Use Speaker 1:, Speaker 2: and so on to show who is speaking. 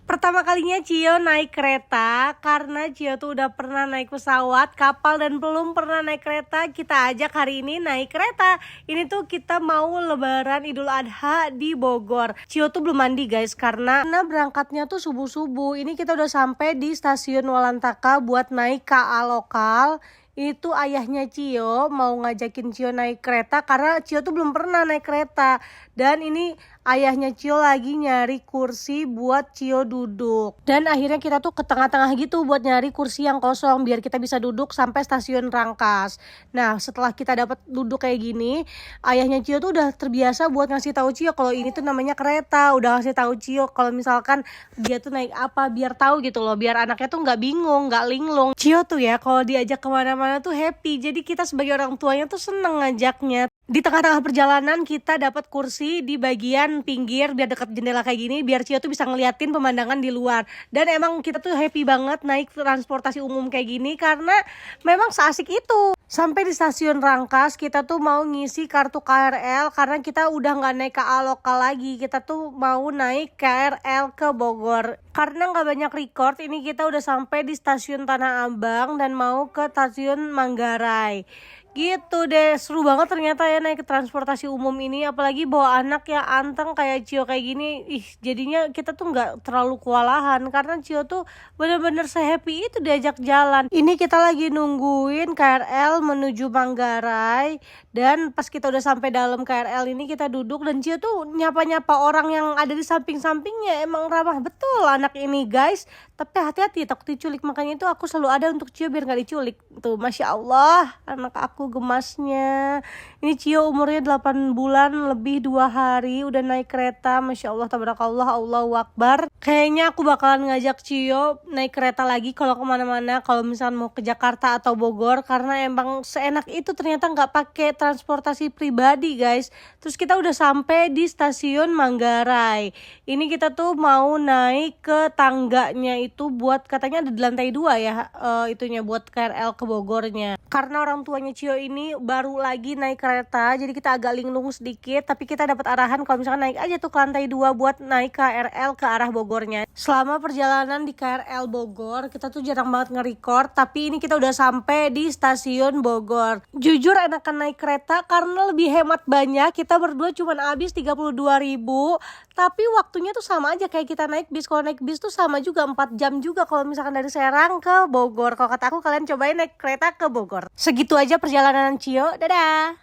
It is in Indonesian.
Speaker 1: Pertama kalinya Cio naik kereta, karena Cio tuh udah pernah naik pesawat, kapal, dan belum pernah naik kereta. Kita ajak hari ini naik kereta. Ini tuh kita mau lebaran Idul Adha di Bogor. Cio tuh belum mandi guys, karena berangkatnya tuh subuh-subuh. Ini kita udah sampai di stasiun Walantaka buat naik KA lokal. Itu ayahnya Cio mau ngajakin Cio naik kereta karena Cio tuh belum pernah naik kereta. Dan ini ayahnya Cio lagi nyari kursi buat Cio duduk. Dan akhirnya kita tuh ke tengah-tengah gitu buat nyari kursi yang kosong biar kita bisa duduk sampai stasiun Rangkas. Nah, setelah kita dapat duduk kayak gini, ayahnya Cio tuh udah terbiasa buat ngasih tahu Cio kalau ini tuh namanya kereta. Udah ngasih tahu Cio kalau misalkan dia tuh naik apa biar tahu gitu loh, biar anaknya tuh nggak bingung, nggak linglung. Cio tuh ya kalau diajak kemana-mana tuh happy. Jadi kita sebagai orang tuanya tuh seneng ngajaknya. Di tengah-tengah perjalanan kita dapat kursi di bagian pinggir biar dekat jendela kayak gini, biar Cio tuh bisa ngeliatin pemandangan di luar. Dan emang kita tuh happy banget naik transportasi umum kayak gini karena memang seasik itu. Sampai di stasiun Rangkas kita tuh mau ngisi kartu KRL karena kita udah nggak naik KA lokal lagi. Kita tuh mau naik KRL ke Bogor. Karena nggak banyak record, ini kita udah sampai di stasiun Tanah Abang dan mau ke stasiun Manggarai. Gitu deh, seru banget ternyata ya naik ke transportasi umum ini, apalagi bawa anak yang anteng kayak Cio kayak gini. Jadinya kita tuh nggak terlalu kewalahan karena Cio tuh bener-bener se-happy itu diajak jalan. Ini kita lagi nungguin KRL menuju Manggarai, dan pas kita udah sampai dalam KRL ini kita duduk dan Cio tuh nyapa-nyapa orang yang ada di samping-sampingnya. Emang ramah betul anak ini guys, tapi hati-hati takut diculik, makanya itu aku selalu ada untuk Cio biar nggak diculik. Tuh, Masya Allah anak aku gemasnya. Ini Cio umurnya 8 bulan lebih 2 hari udah naik kereta. Masya Allah, tabarakallah, Allahu Akbar. Kayaknya aku bakalan ngajak Cio naik kereta lagi kalau kemana-mana, kalau misalnya mau ke Jakarta atau Bogor, karena emang seenak itu ternyata nggak pakai transportasi pribadi guys. Terus kita udah sampai di stasiun Manggarai. Ini kita tuh mau naik ke tangganya itu buat, katanya ada di lantai 2 ya, itunya buat KRL ke Bogornya. Karena orang tuanya Cio ini baru lagi naik kereta, jadi kita agak linglung sedikit, tapi kita dapat arahan kalau misalkan naik aja tuh ke lantai 2 buat naik KRL ke arah Bogornya. Selama perjalanan di KRL Bogor, kita tuh jarang banget nge-record, tapi ini kita udah sampai di stasiun Bogor. Jujur enakan naik kereta karena lebih hemat banyak. Kita berdua cuma habis 32.000, tapi waktunya tuh sama aja kayak kita naik bis. Kalau naik bis tuh sama juga 4 jam juga kalau misalkan dari Serang ke Bogor. Kalau kata aku, kalian cobain naik kereta ke Bogor. Segitu aja perjalanan Cio. Dadah.